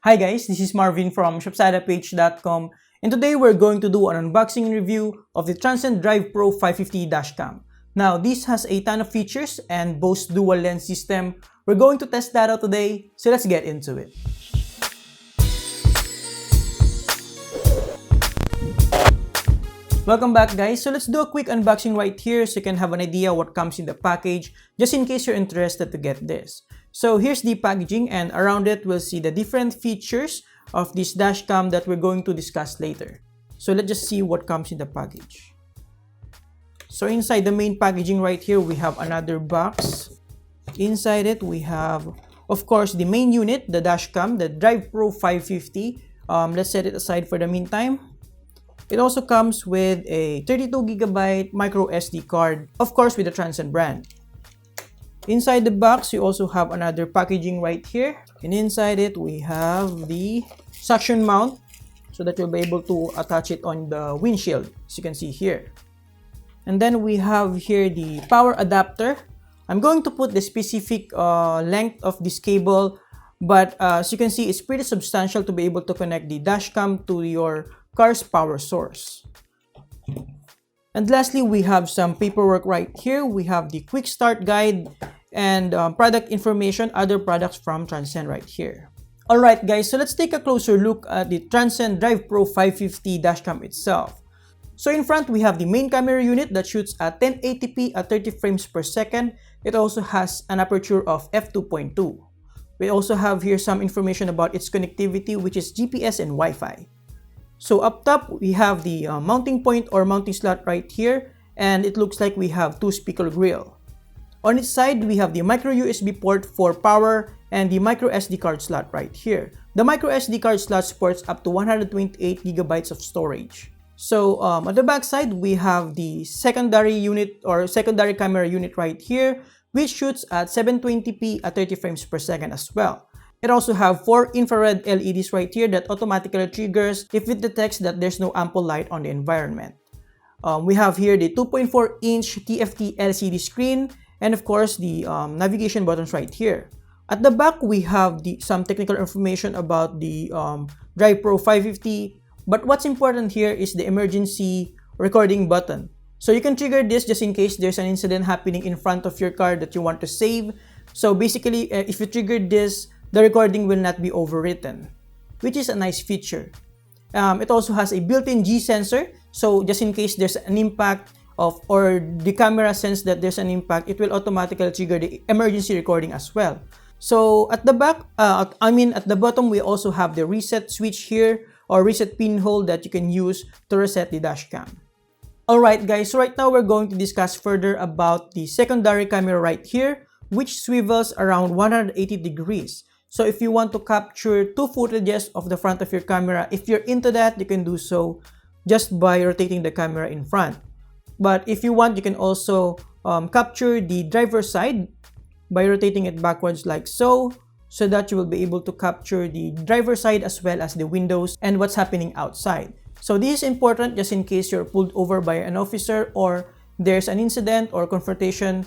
Hi guys, this is Marvin from shopsadapage.com, and today we're going to do an unboxing and review of the Transcend DrivePro 550 Dashcam. Now, this has a ton of features and boasts dual lens system. We're going to test that out today, so let's get into it. Welcome back guys, so let's do a quick unboxing right here so you can have an idea what comes in the package, just in case you're interested to get this. So here's the packaging, and around it we'll see the different features of this dashcam that we're going to discuss later. So let's just see what comes in the package. So inside the main packaging right here, we have another box. Inside it we have, of course, the main unit, the dashcam, the DrivePro 550. Let's set it aside for the meantime. It also comes with a 32GB micro SD card, of course with the Transcend brand. Inside the box, you also have another packaging right here. And inside it, we have the suction mount so that you'll be able to attach it on the windshield, as you can see here. And then we have here the power adapter. I'm going to put the specific length of this cable, but as you can see, it's pretty substantial to be able to connect the dashcam to your car's power source. And lastly, we have some paperwork right here. We have the quick start guide and product information, other products from Transcend right here. Alright guys, so let's take a closer look at the Transcend DrivePro 550 dashcam itself. So in front, we have the main camera unit that shoots at 1080p at 30 frames per second. It also has an aperture of f2.2. We also have here some information about its connectivity, which is GPS and Wi-Fi. So up top, we have the mounting point or mounting slot right here, and it looks like we have two speaker grill. On its side, we have the micro USB port for power and the micro SD card slot right here. The micro SD card slot supports up to 128GB of storage. So on the back side, we have the secondary unit or secondary camera unit right here, which shoots at 720p at 30 frames per second as well. It also have 4 infrared LEDs right here that automatically triggers if it detects that there's no ample light on the environment. We have here the 2.4-inch TFT LCD screen, and of course the navigation buttons right here. At the back, we have some technical information about the DrivePro 550, but what's important here is the emergency recording button. So you can trigger this just in case there's an incident happening in front of your car that you want to save. So basically, if you trigger this, the recording will not be overwritten, which is a nice feature. It also has a built-in G sensor, so just in case there's an impact or the camera sense that there's an impact, it will automatically trigger the emergency recording as well. So at the back, at the bottom, we also have the reset switch here or reset pinhole that you can use to reset the dashcam. Alright guys, so right now we're going to discuss further about the secondary camera right here, which swivels around 180 degrees. So if you want to capture two footages of the front of your camera, if you're into that, you can do so just by rotating the camera in front. But if you want, you can also capture the driver's side by rotating it backwards like so that you will be able to capture the driver's side as well as the windows and what's happening outside. So this is important just in case you're pulled over by an officer or there's an incident or confrontation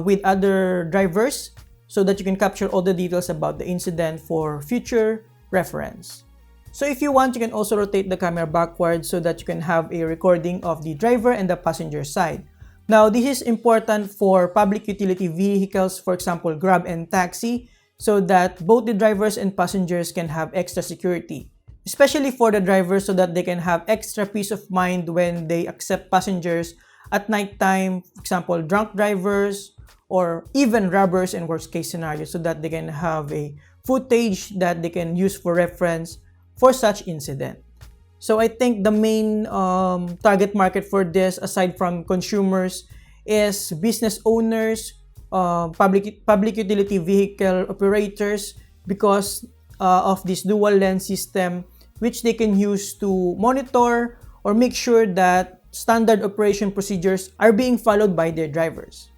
with other drivers, so that you can capture all the details about the incident for future reference. So if you want, you can also rotate the camera backwards so that you can have a recording of the driver and the passenger side. Now, this is important for public utility vehicles, for example, Grab and taxi, so that both the drivers and passengers can have extra security. Especially for the drivers so that they can have extra peace of mind when they accept passengers at nighttime, for example, drunk drivers, or even robbers in worst case scenarios, so that they can have a footage that they can use for reference for such incident. So I think the main target market for this, aside from consumers, is business owners, public utility vehicle operators, because of this dual lens system, which they can use to monitor or make sure that standard operation procedures are being followed by their drivers.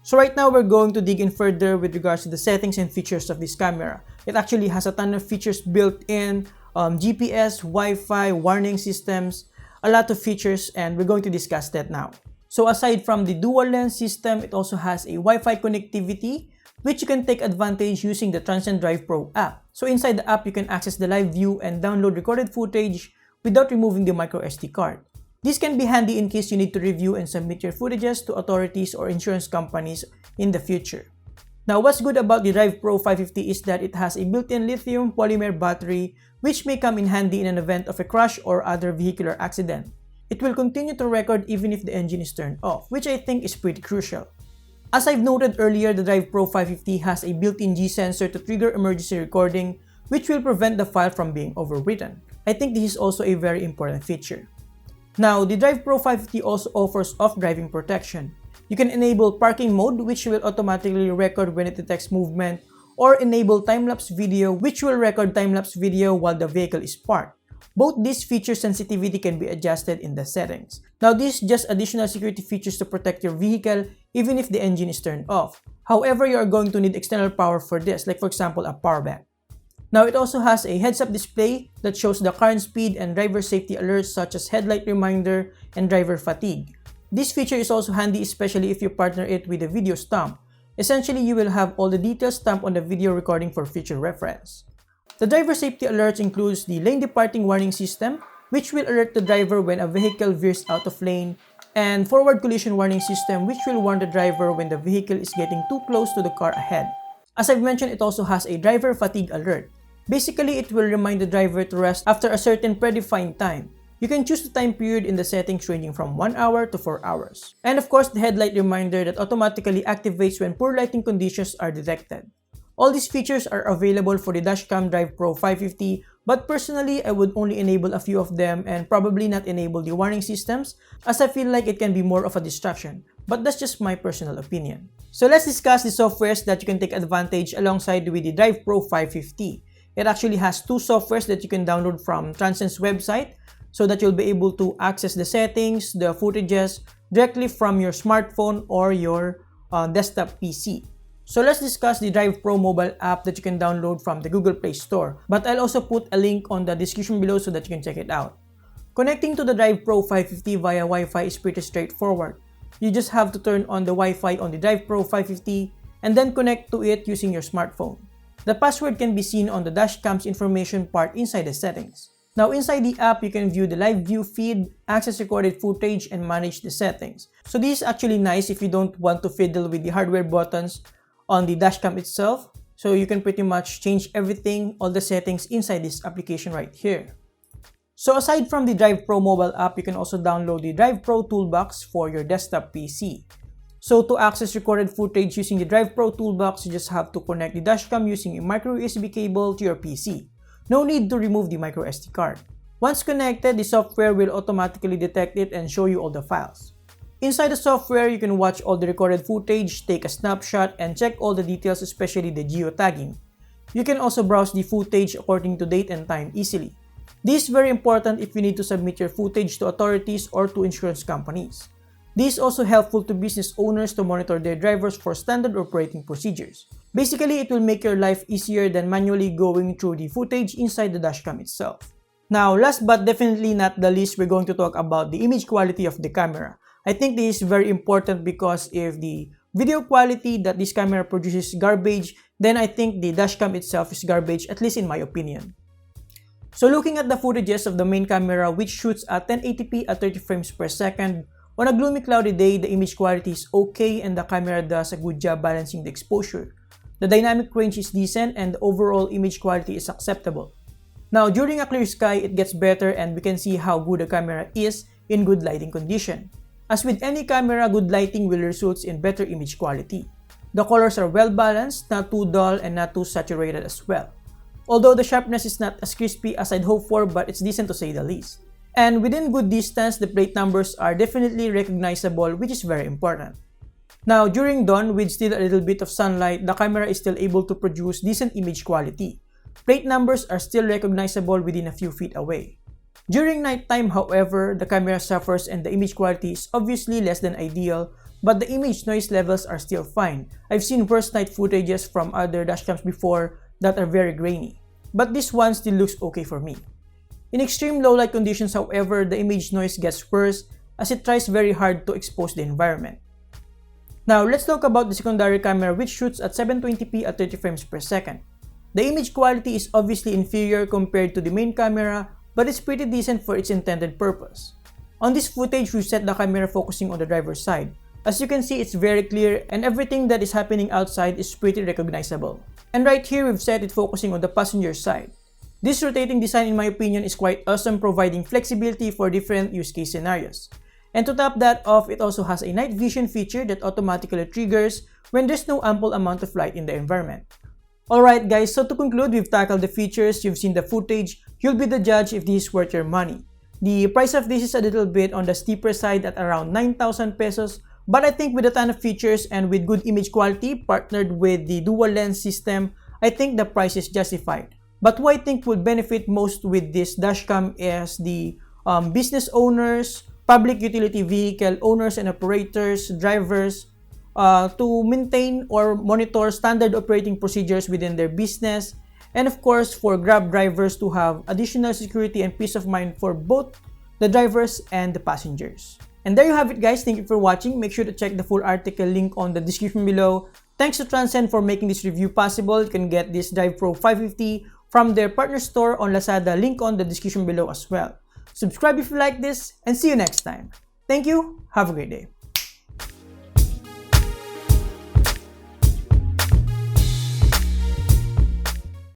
So right now, we're going to dig in further with regards to the settings and features of this camera. It actually has a ton of features built in, GPS, Wi-Fi, warning systems, a lot of features, and we're going to discuss that now. So aside from the dual lens system, it also has a Wi-Fi connectivity which you can take advantage using the Transcend DrivePro app. So inside the app, you can access the live view and download recorded footage without removing the microSD card. This can be handy in case you need to review and submit your footages to authorities or insurance companies in the future. Now, what's good about the DrivePro 550 is that it has a built-in lithium polymer battery which may come in handy in an event of a crash or other vehicular accident. It will continue to record even if the engine is turned off, which I think is pretty crucial. As I've noted earlier, the DrivePro 550 has a built-in G sensor to trigger emergency recording, which will prevent the file from being overwritten. I think this is also a very important feature. Now, the DrivePro 550 also offers off-driving protection. You can enable parking mode, which will automatically record when it detects movement, or enable time-lapse video, which will record time-lapse video while the vehicle is parked. Both these feature sensitivity can be adjusted in the settings. Now, these just additional security features to protect your vehicle even if the engine is turned off. However, you are going to need external power for this, like for example a power bank. Now, it also has a heads-up display that shows the current speed and driver safety alerts such as headlight reminder and driver fatigue. This feature is also handy especially if you partner it with a video stamp. Essentially, you will have all the details stamped on the video recording for future reference. The driver safety alerts includes the lane departing warning system, which will alert the driver when a vehicle veers out of lane, and forward collision warning system, which will warn the driver when the vehicle is getting too close to the car ahead. As I've mentioned, it also has a driver fatigue alert. Basically, it will remind the driver to rest after a certain predefined time. You can choose the time period in the settings ranging from 1 hour to 4 hours. And of course, the headlight reminder that automatically activates when poor lighting conditions are detected. All these features are available for the Dashcam DrivePro 550, but personally, I would only enable a few of them and probably not enable the warning systems as I feel like it can be more of a distraction, but that's just my personal opinion. So let's discuss the softwares that you can take advantage alongside with the DrivePro 550. It actually has two softwares that you can download from Transcend's website so that you'll be able to access the settings, the footages directly from your smartphone or your desktop PC. So let's discuss the DrivePro mobile app that you can download from the Google Play Store, but I'll also put a link on the description below so that you can check it out. Connecting to the DrivePro 550 via Wi-Fi is pretty straightforward. You just have to turn on the Wi-Fi on the DrivePro 550 and then connect to it using your smartphone. The password can be seen on the dashcam's information part inside the settings. Now inside the app, you can view the live view feed, access recorded footage, and manage the settings. So this is actually nice if you don't want to fiddle with the hardware buttons on the dashcam itself. So you can pretty much change everything, all the settings inside this application right here. So aside from the DrivePro mobile app, you can also download the DrivePro Toolbox for your desktop PC. So to access recorded footage using the DrivePro Toolbox, you just have to connect the dashcam using a micro USB cable to your PC. No need to remove the micro SD card. Once connected, the software will automatically detect it and show you all the files. Inside the software, you can watch all the recorded footage, take a snapshot, and check all the details, especially the geotagging. You can also browse the footage according to date and time easily. This is very important if you need to submit your footage to authorities or to insurance companies. This is also helpful to business owners to monitor their drivers for standard operating procedures. Basically, it will make your life easier than manually going through the footage inside the dashcam itself. Now, last but definitely not the least, we're going to talk about the image quality of the camera. I think this is very important because if the video quality that this camera produces is garbage, then I think the dashcam itself is garbage, at least in my opinion. So looking at the footages of the main camera, which shoots at 1080p at 30 frames per second, on a gloomy cloudy day, the image quality is okay and the camera does a good job balancing the exposure. The dynamic range is decent and the overall image quality is acceptable. Now, during a clear sky, it gets better and we can see how good the camera is in good lighting condition. As with any camera, good lighting will result in better image quality. The colors are well balanced, not too dull and not too saturated as well. Although the sharpness is not as crispy as I'd hope for, but it's decent to say the least. And within good distance, the plate numbers are definitely recognizable, which is very important. Now, during dawn, with still a little bit of sunlight, the camera is still able to produce decent image quality. Plate numbers are still recognizable within a few feet away. During nighttime, however, the camera suffers and the image quality is obviously less than ideal, but the image noise levels are still fine. I've seen worse night footages from other dashcams before that are very grainy, but this one still looks okay for me. In extreme low light conditions, however, the image noise gets worse as it tries very hard to expose the environment. Now, let's talk about the secondary camera, which shoots at 720p at 30 frames per second. The image quality is obviously inferior compared to the main camera, but it's pretty decent for its intended purpose. On this footage, we've set the camera focusing on the driver's side. As you can see, it's very clear and everything that is happening outside is pretty recognizable. And right here, we've set it focusing on the passenger side. This rotating design, in my opinion, is quite awesome, providing flexibility for different use case scenarios. And to top that off, it also has a night vision feature that automatically triggers when there's no ample amount of light in the environment. Alright guys, so to conclude, we've tackled the features, you've seen the footage, you'll be the judge if this is worth your money. The price of this is a little bit on the steeper side at around 9,000 pesos, but I think with a ton of features and with good image quality partnered with the dual lens system, I think the price is justified. But who I think will benefit most with this dashcam is the business owners, public utility vehicle owners and operators, drivers, to maintain or monitor standard operating procedures within their business, and of course for Grab drivers to have additional security and peace of mind for both the drivers and the passengers. And there you have it guys, thank you for watching. Make sure to check the full article link on the description below. Thanks to Transcend for making this review possible. You can get this DrivePro 550 from their partner store on Lazada, link on the description below as well. Subscribe if you like this, and see you next time. Thank you, have a great day.